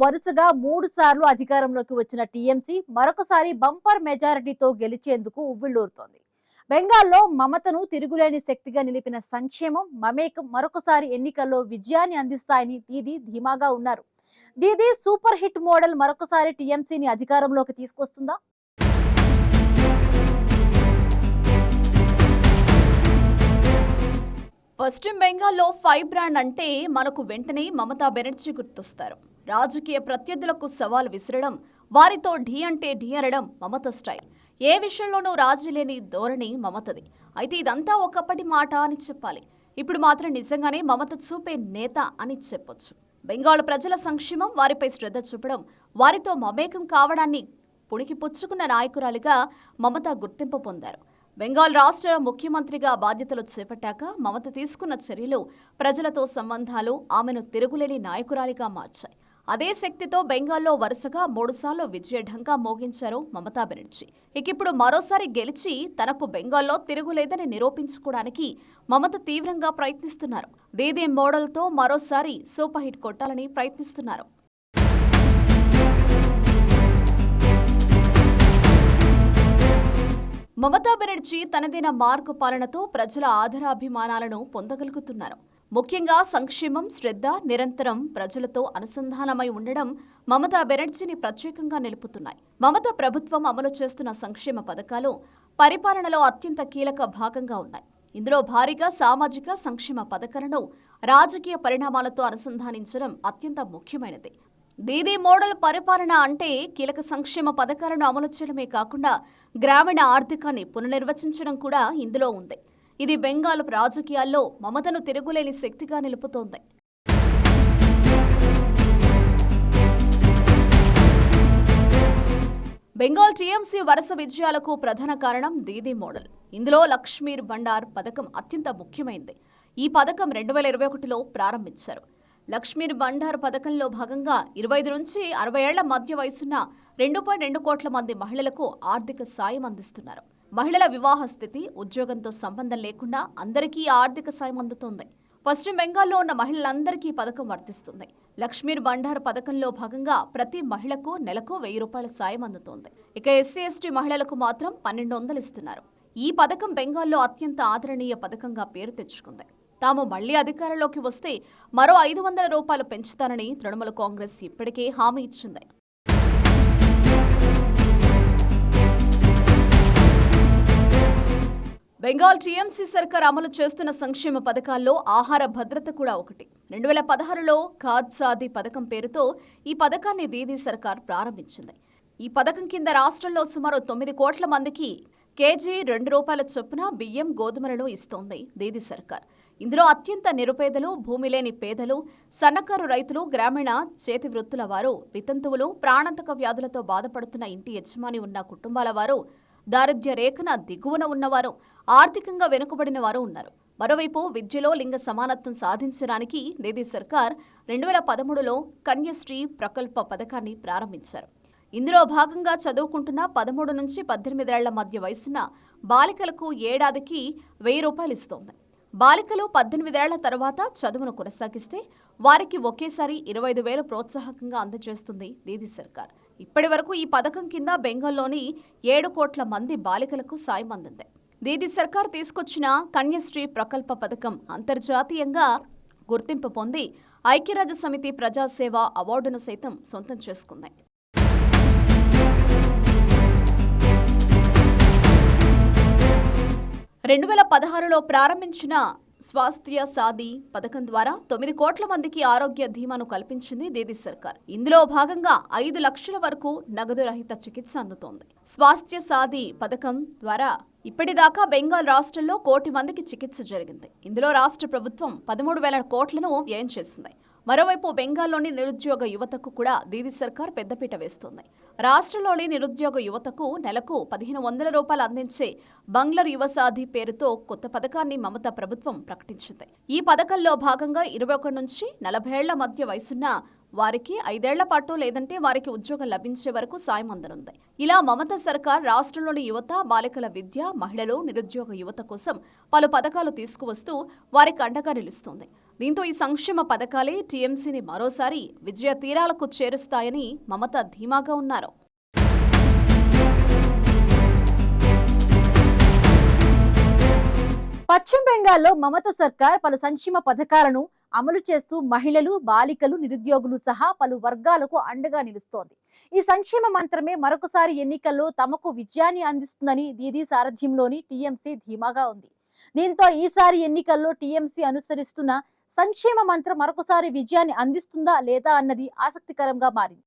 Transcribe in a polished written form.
వరుసగా 3 సార్లు అధికారంలోకి వచ్చిన టీఎంసీ మరొకసారి బంపర్ మెజారిటీతో గెలిచేందుకు ఉవ్విళ్లూరుతోంది. బెంగాల్లో మమతను తిరుగులేని శక్తిగా నిలిపిన సంక్షేమం, మమేకం మరొకసారి ఎన్నికల్లో విజయాన్ని అందిస్తాయని దీదీ ధీమాగా ఉన్నారు. దీదీ సూపర్ హిట్ మోడల్ మరొకసారి టీఎంసీని అధికారంలోకి తీసుకొస్తుందా? పశ్చిమ బెంగాల్లో ఫైవ్ బ్రాండ్ అంటే మనకు వెంటనే మమతా బెనర్జీ గుర్తొస్తారు. రాజకీయ ప్రత్యర్థులకు సవాల్ విసరడం, వారితో ఢీ అంటే ఢీ అనడం మమత స్టైల్. ఏ విషయంలోనూ రాజీ లేని ధోరణి మమతది. అయితే ఇదంతా ఒకప్పటి మాట అని చెప్పాలి. ఇప్పుడు మాత్రం నిజంగానే మమత చూపే నేత అని చెప్పొచ్చు. బెంగాల్ ప్రజల సంక్షేమం, వారిపై శ్రద్ధ చూపడం, వారితో మమేకం కావడాన్ని పుణికిపుచ్చుకున్న నాయకురాలిగా మమత గుర్తింపు పొందారు. బెంగాల్ రాష్ట్ర ముఖ్యమంత్రిగా బాధ్యతలు చేపట్టాక మమత తీసుకున్న చర్యలు, ప్రజలతో సంబంధాలు ఆమెను తిరుగులేని నాయకురాలిగా మార్చాయి. అదే శక్తితో బెంగాల్లో వరుసగా 3 సార్లు విజయ ఢంకా మోగించారు మమతా బెనర్జీ. ఇప్పుడు మరోసారి గెలిచి తనకు బెంగాల్లో తిరుగులేదని నిరూపించుకోవడానికి మమత తీవ్రంగా ప్రయత్నిస్తున్నారు. దీదీ మోడల్తో మరోసారి సూపర్ హిట్ కొట్టాలని ప్రయత్నిస్తున్నారు. మమతా బెనర్జీ తనదైన మార్గ పాలనతో ప్రజల ఆదరాభిమానాలను పొందగలుగుతున్నారు. ముఖ్యంగా సంక్షేమం, శ్రద్ధ, నిరంతరం ప్రజలతో అనుసంధానమై ఉండడం మమతా బెనర్జీని ప్రత్యేకంగా నిలుపుతున్నాయి. మమతా ప్రభుత్వం అమలు చేస్తున్న సంక్షేమ పథకాలు పరిపాలనలో అత్యంత కీలక భాగంగా ఉన్నాయి. ఇందులో భారీగా సామాజిక సంక్షేమ పథకాలను రాజకీయ పరిణామాలతో అనుసంధానించడం అత్యంత ముఖ్యమైనది. దీదీ మోడల్ పరిపాలన అంటే కీలక సంక్షేమ పథకాలను అమలు చేయడమే కాకుండా గ్రామీణ ఆర్థికాన్ని పునర్నిర్వచించడం కూడా ఇందులో ఉంది. ఇది బెంగాల్ రాజకీయాల్లో మమతను తిరుగులేని శక్తిగా నిలుపుతోంది. బెంగాల్ టీఎంసీ వరుస విజయాలకు ప్రధాన కారణం దీదీ మోడల్. ఇందులో లక్ష్మీర్ బండార్ పథకం అత్యంత ముఖ్యమైనది. ఈ పథకం 2021లో ప్రారంభించారు. లక్ష్మీర్ బండార్ పథకంలో భాగంగా 25 నుంచి 60 ఏళ్ల మధ్య వయసున్న 2.2 కోట్ల మంది మహిళలకు ఆర్థిక సాయం అందిస్తున్నారు. మహిళల వివాహ స్థితి, ఉద్యోగంతో సంబంధం లేకుండా అందరికీ ఆర్థిక సాయం అందుతోంది. పశ్చిమ బెంగాల్లో ఉన్న మహిళలందరికీ పథకం వర్తిస్తుంది. లక్ష్మీర్ బండార్ పథకంలో భాగంగా ప్రతి మహిళకు నెలకు 1000 రూపాయల సాయం అందుతోంది. ఇక ఎస్సీ ఎస్టీ మహిళలకు మాత్రం 1200 ఇస్తున్నారు. ఈ పథకం బెంగాల్లో అత్యంత ఆదరణీయ పథకంగా పేరు తెచ్చుకుంది. తాము మళ్లీ అధికారంలోకి వస్తే మరో 500 రూపాయలు పెంచుతానని తృణమూల కాంగ్రెస్ ఇప్పటికే హామీ ఇచ్చింది. బెంగాల్ టీఎంసీ సర్కార్ అమలు చేస్తున్న సంక్షేమ పథకాల్లో ఆహార భద్రత కూడా ఒకటి. 2016లో ఖాద్సాది పథకం పేరుతో ఈ పథకాన్ని దీదీ సర్కార్ ప్రారంభించింది. ఈ పథకం కింద రాష్ట్రంలో సుమారు 9 కోట్ల మందికి కేజీ 2 రూపాయల చొప్పున బియ్యం, గోధుమలను ఇస్తోంది దీదీ సర్కార్. ఇందులో అత్యంత నిరుపేదలు, భూమి లేని పేదలు, సన్నకారు రైతులు, గ్రామీణ చేతి వృత్తుల వారు, వితంతువులు, ప్రాణాంతక వ్యాధులతో బాధపడుతున్న ఇంటి యజమాని ఉన్న కుటుంబాల వారు, దారిద్ర్య రేఖన దిగువన ఉన్నవారు, ఆర్థికంగా వెనుకబడిన వారు ఉన్నారు. మరోవైపు విద్యలో లింగ సమానత్వం సాధించడానికి దీదీ సర్కార్ 2013లో కన్యశ్రీ ప్రకల్ప పథకాన్ని ప్రారంభించారు. ఇందులో భాగంగా చదువుకుంటున్న 13 నుంచి 18 ఏళ్ల మధ్య వయసున్న బాలికలకు ఏడాదికి 1000 రూపాయలు ఇస్తోంది. బాలికలు 18 ఏళ్ల తర్వాత చదువును కొనసాగిస్తే వారికి ఒకేసారి 25,000 ప్రోత్సాహకంగా అందజేస్తుంది దీదీ సర్కార్. ఇప్పటి వరకు ఈ పథకం కింద బెంగాల్లోని 7 కోట్ల మంది బాలికలకు సాయం అందింది. దీదీ సర్కార్ తీసుకొచ్చిన కన్యశ్రీ ప్రకల్ప పథకం అంతర్జాతీయంగా గుర్తింపు పొంది ఐక్యరాజ్య సమితి ప్రజాసేవ అవార్డును సైతం సొంతం చేసుకుంది. 2016లో ప్రారంభించిన స్వాస్థ్య సాధి పథకం ద్వారా 9 కోట్ల మందికి ఆరోగ్య ధీమాను కల్పించింది దీదీ సర్కార్. ఇందులో భాగంగా 5 లక్షల వరకు నగదు రహిత చికిత్స అందుతోంది. స్వాస్థ్య సాధి పథకం ద్వారా ఇప్పటిదాకా బెంగాల్ రాష్ట్రంలో 1 కోటి మందికి చికిత్స జరిగింది. ఇందులో రాష్ట్ర ప్రభుత్వం 13,000 కోట్లను వ్యయం చేసింది. మరోవైపు బెంగాల్లోని నిరుద్యోగ యువతకు కూడా దీదీ సర్కార్ పెద్దపీట వేస్తోంది. రాష్ట్రంలోని నిరుద్యోగ యువతకు నెలకు 1,500 రూపాయలు అందించే బంగ్లర్ యువ సాధి పేరుతో కొత్త పథకాన్ని మమతా ప్రభుత్వం ప్రకటించింది. ఈ పథకంలో భాగంగా 21 నుంచి 40 ఏళ్ల మధ్య వయసున్న వారికి 5 ఏళ్ల పాటు లేదంటే వారికి ఉద్యోగం లభించే వరకు సాయం అందనుంది. ఇలా మమతా సర్కార్ రాష్ట్రంలోని యువత, బాలికల విద్య, మహిళలు, నిరుద్యోగ యువత కోసం పలు పథకాలు తీసుకువస్తూ వారికి అండగా నిలుస్తోంది. దీంతో ఈ సంక్షేమ పథకాలే టీఎంసీని మరోసారి విజయ తీరాలకు చేరుస్తాయని మమత ధీమాగా ఉన్నారు. పశ్చిమ బెంగాల్లో మమత సర్కార్ పలు సంక్షేమ పథకాలను అమలు చేస్తూ మహిళలు, బాలికలు, నిరుద్యోగులు సహా పలు వర్గాలకు అండగా నిలుస్తోంది. ఈ సంక్షేమ మంత్రమే మరొకసారి ఎన్నికల్లో తమకు విజయాన్ని అందిస్తుందని దీదీ సారథ్యంలోని టీఎంసీ ధీమాగా ఉంది. దీంతో ఈసారి ఎన్నికల్లో టీఎంసీ అనుసరిస్తున్న సంక్షేమ మంత్రం మరొకసారి విజయాన్ని అందిస్తుందా లేదా అన్నది ఆసక్తికరంగా మారింది.